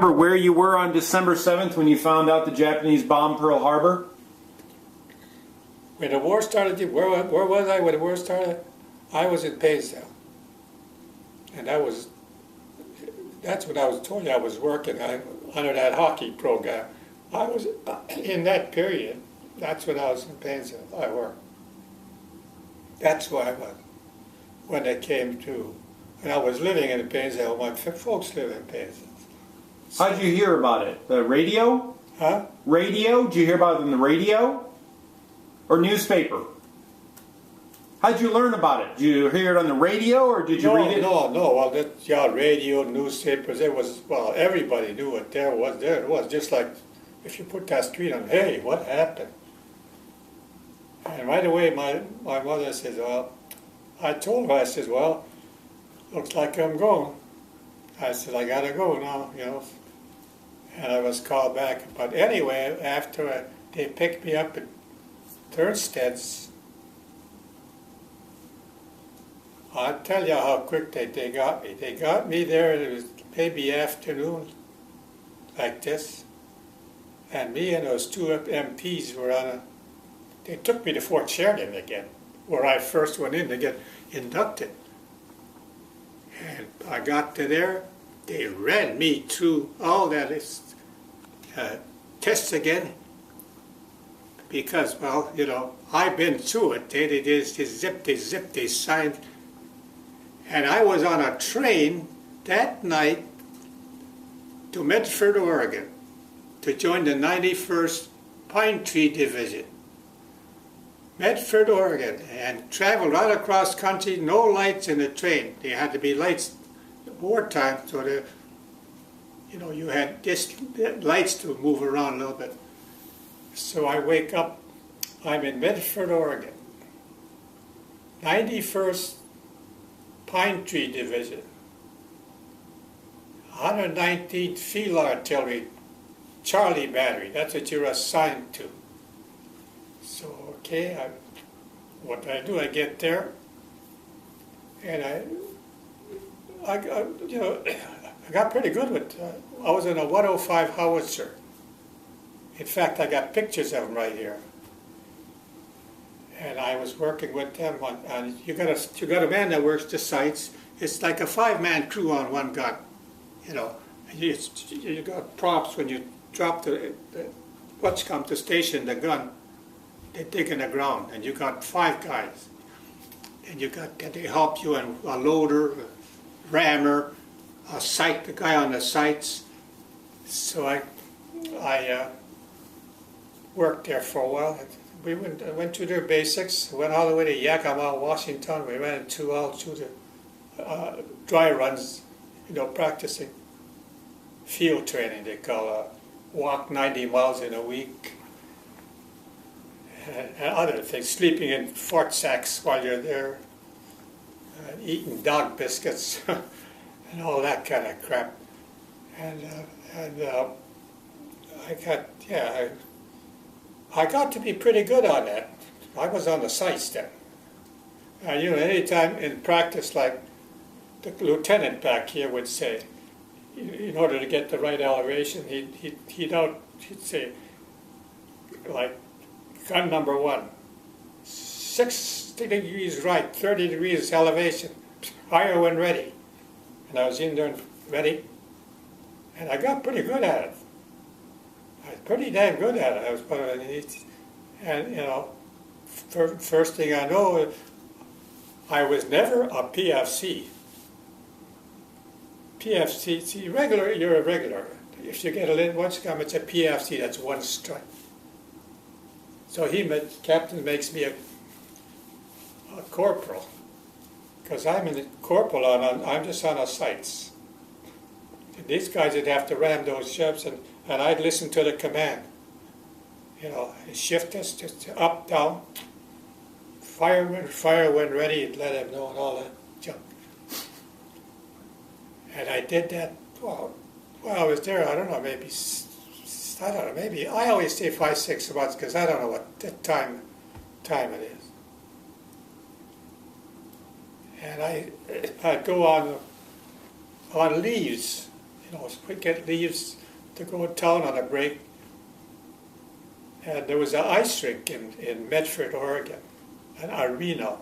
Remember where you were on December 7th when you found out the Japanese bombed Pearl Harbor? When the war started, where was I when the war started? I was in Painesville. And that's when I was told I was working under that hockey program. I was, in that period, that's when I was in Painesville, I worked. That's where I was when they came to. And I was living in Painesville, my folks live in Painesville. How'd you hear about it? The radio? Huh? Radio? Did you hear about it on the radio? Or newspaper? How'd you learn about it? Did you hear it on the radio or did you read it? No. Well, radio, newspapers, it was, well, everybody knew it. There it was. Just like if you put that street on, hey, what happened? And right away my mother says, well, I told her, I said, well, looks like I'm going. I said, I gotta go now, you know. And I was called back. But anyway, after they picked me up at Thursted's, I'll tell you how quick they got me. They got me there, it was maybe afternoon, like this. And me and those two MPs were they took me to Fort Sheridan again, where I first went in to get inducted. And I got to there, they ran me through all that tests again, because, well, you know, I've been through it. They signed. And I was on a train that night to Medford, Oregon, to join the 91st Pine Tree Division. Medford, Oregon, and traveled right across country, no lights in the train. There had to be lights wartime, so that, you know, you had just lights to move around a little bit. So I wake up, I'm in Medford, Oregon, 91st Pine Tree Division, 119th Field Artillery, Charlie Battery, that's what you're assigned to. So, okay, what do? I get there, and I you know, I got pretty good with, I was in a 105 howitzer. In fact, I got pictures of them right here. And I was working with them on you got a man that works the sights. It's like a 5-man crew on one gun, you know. You got props when you drop the what's come to station the gun. They dig in the ground, and you got 5 guys, and they help you, and a loader, a rammer, a sight, the guy on the sights. So I worked there for a while. We went through their basics, went all the way to Yakima, Washington. We ran all through the dry runs, you know, practicing field training. They call walk 90 miles in a week. And other things, sleeping in fort sacks while you're there, eating dog biscuits, and all that kind of crap. And I got to be pretty good on that. I was on the sights then. You know, anytime in practice, like the lieutenant back here would say, in order to get the right elevation, he'd say, like, gun number 1, 60 degrees right, 30 degrees elevation, fire when ready. And I was in there and ready, and I got pretty good at it. I was pretty damn good at it. I was, and you know, first thing I know, I was never a PFC. PFC, see, regular, you're a regular. If you get a little once come, it's a PFC. That's 1 strike. So captain makes me a corporal, because I'm in the corporal I'm just on the sights. And these guys would have to ram those ships, and I'd listen to the command. You know, shift us just up, down, fire when ready, and let him know, and all that junk. And I did that. Well, I was there. I don't know, maybe I always say 5-6 months, because I don't know what the time it is. And I'd go on leaves we get leaves to go to town on a break. And there was an ice rink in Medford, Oregon, an arena.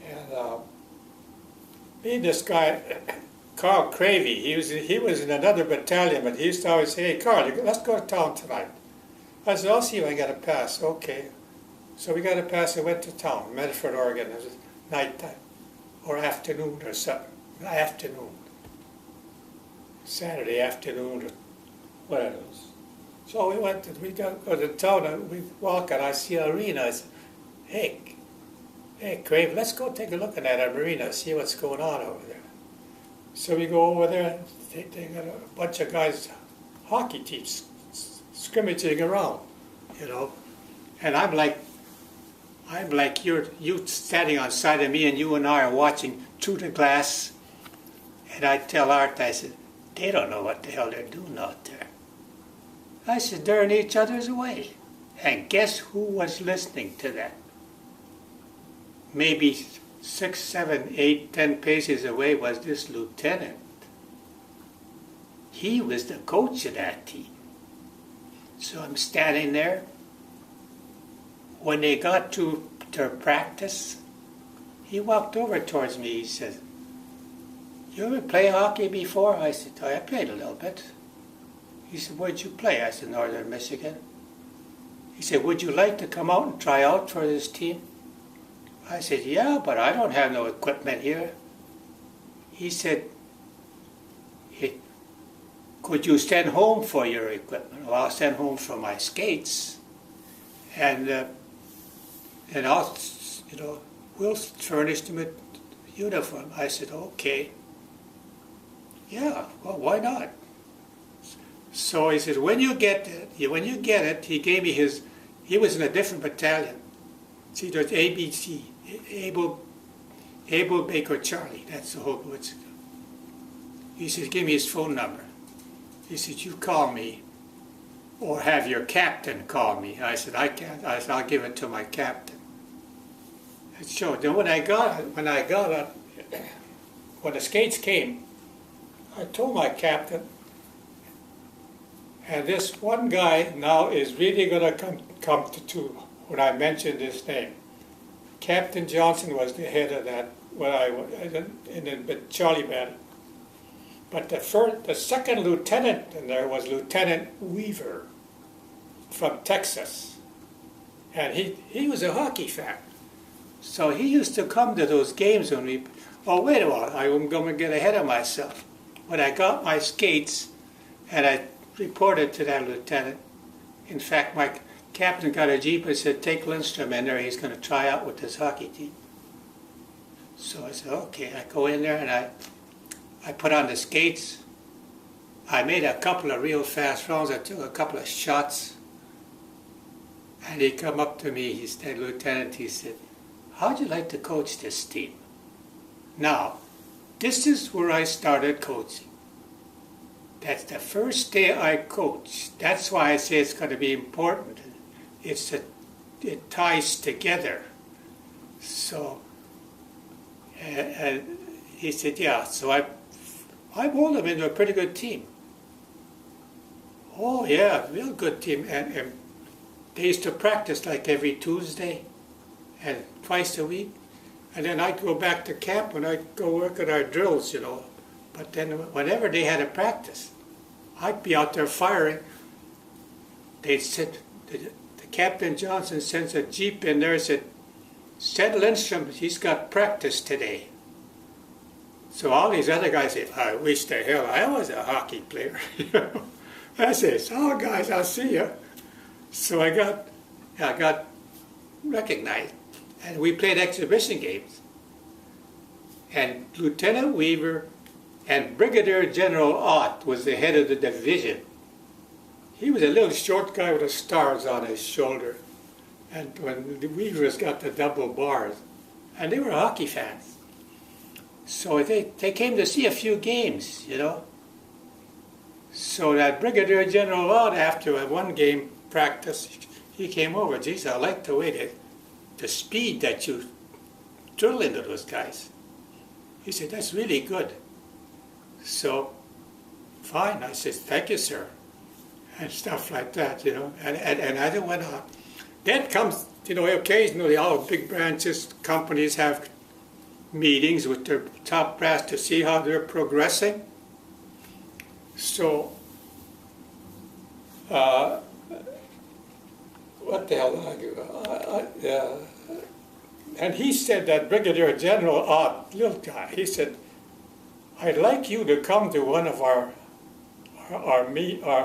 And me and this guy, Carl Cravey, he was in another battalion, but he used to always say, "Hey, Carl, let's go to town tonight." I said, "I'll see if I got a pass." Okay. So we got a pass and went to town, Medford, Oregon. It was nighttime or afternoon or something. Afternoon. Saturday afternoon or whatever it was. So we got to go to town and we walk and I see an arena. I said, hey, Crave, let's go take a look at that arena, see what's going on over there. So we go over there, they got a bunch of guys, hockey teams, scrimmaging around, And I'm like you standing on side of me and you and I are watching through the glass. And I tell Art, I said, they don't know what the hell they're doing out there. I said, they're in each other's way. And guess who was listening to that? Maybe 6, 7, 8, 10 paces away was this lieutenant. He was the coach of that team. So I'm standing there. When they got to their practice, he walked over towards me. He said, "You ever play hockey before?" I said, "I played a little bit." He said, "Where'd you play?" I said, "Northern Michigan." He said, "Would you like to come out and try out for this team?" I said, "Yeah, but I don't have no equipment here." He said, "Hey, could you send home for your equipment?" "Well, I'll send home for my skates. And I'll, we'll furnish them a uniform." I said, "Okay." "Yeah, well, why not?" So he said, when you get it, he gave me he was in a different battalion. See, there's ABC, Able Baker Charlie, that's the whole what's. He said, "Give me his phone number." He said, "You call me, or have your captain call me." I said, "I can't." I said, "I'll give it to my captain." And so then when the skates came, I told my captain, and this one guy now is really going to come to when I mentioned his name. Captain Johnson was the head of that when I was in the Charlie Band. But the second lieutenant in there was Lieutenant Weaver from Texas. And he was a hockey fan. So he used to come to those games when we... Oh, wait a while, I'm going to get ahead of myself. When I got my skates and I reported to that lieutenant, in fact, my captain got a jeep and said, "Take Lindstrom in there, he's going to try out with this hockey team." So I said, okay. I go in there and I put on the skates. I made a couple of real fast runs. I took a couple of shots. And he come up to me, he said, "Lieutenant," he said, "how'd you like to coach this team?" Now, this is where I started coaching. That's the first day I coached. That's why I say it's going to be important. It ties together. So, he said, "Yeah." So I molded them into a pretty good team. Oh yeah, real good team. And they used to practice like every Tuesday and twice a week. And then I'd go back to camp and I'd go work at our drills, But then whenever they had a practice, I'd be out there firing. They'd said, the Captain Johnson sends a jeep in there and said, "Send Lindstrom, he's got practice today." So all these other guys said, "I wish the hell I was a hockey player." I said, "Oh guys, I'll see you." So I got recognized. And we played exhibition games. And Lieutenant Weaver and Brigadier General Ott was the head of the division. He was a little short guy with the stars on his shoulder. And when the Weavers got the double bars, and they were hockey fans. So they came to see a few games, So that Brigadier General Ott, after a one game practice, he came over. "Geez, I like the way the speed that you drill into those guys." He said, "That's really good." So fine. I said, thank you, sir. And stuff like that, you know. And I went on. Then comes, you know, occasionally all big branches, companies have meetings with their top brass to see how they're progressing. So, what the hell did I do? And he said, that Brigadier General, little guy, he said, I'd like you to come to one of our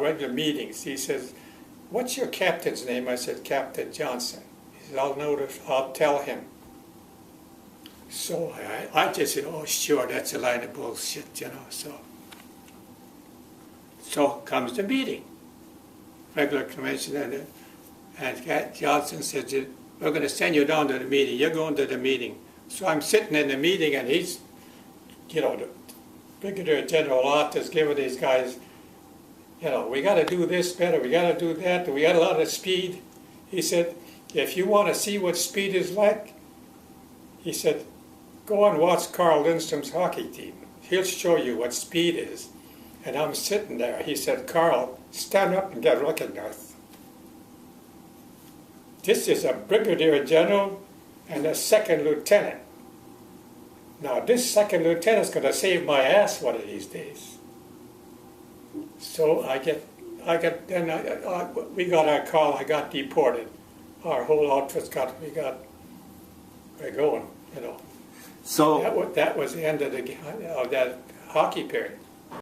regular meetings. He says, what's your captain's name? I said, Captain Johnson. He said, I'll tell him. So I just said, oh, sure, that's a line of bullshit, you know. So comes the meeting, regular convention, and Johnson said, we're going to send you down to the meeting. You're going to the meeting. So I'm sitting in the meeting, and he's, you know, the Brigadier General Ott is giving these guys, you know, we got to do this better, we got to do that, we got a lot of speed. He said, if you want to see what speed is like, he said, go and watch Carl Lindstrom's hockey team. He'll show you what speed is. And I'm sitting there. He said, Carl, stand up and get recognized. This is a Brigadier General and a second lieutenant. Now, this second lieutenant's going to save my ass one of these days. So we got our call. I got deported. Our whole outfit's we're going, you know. So That was the end of that hockey period.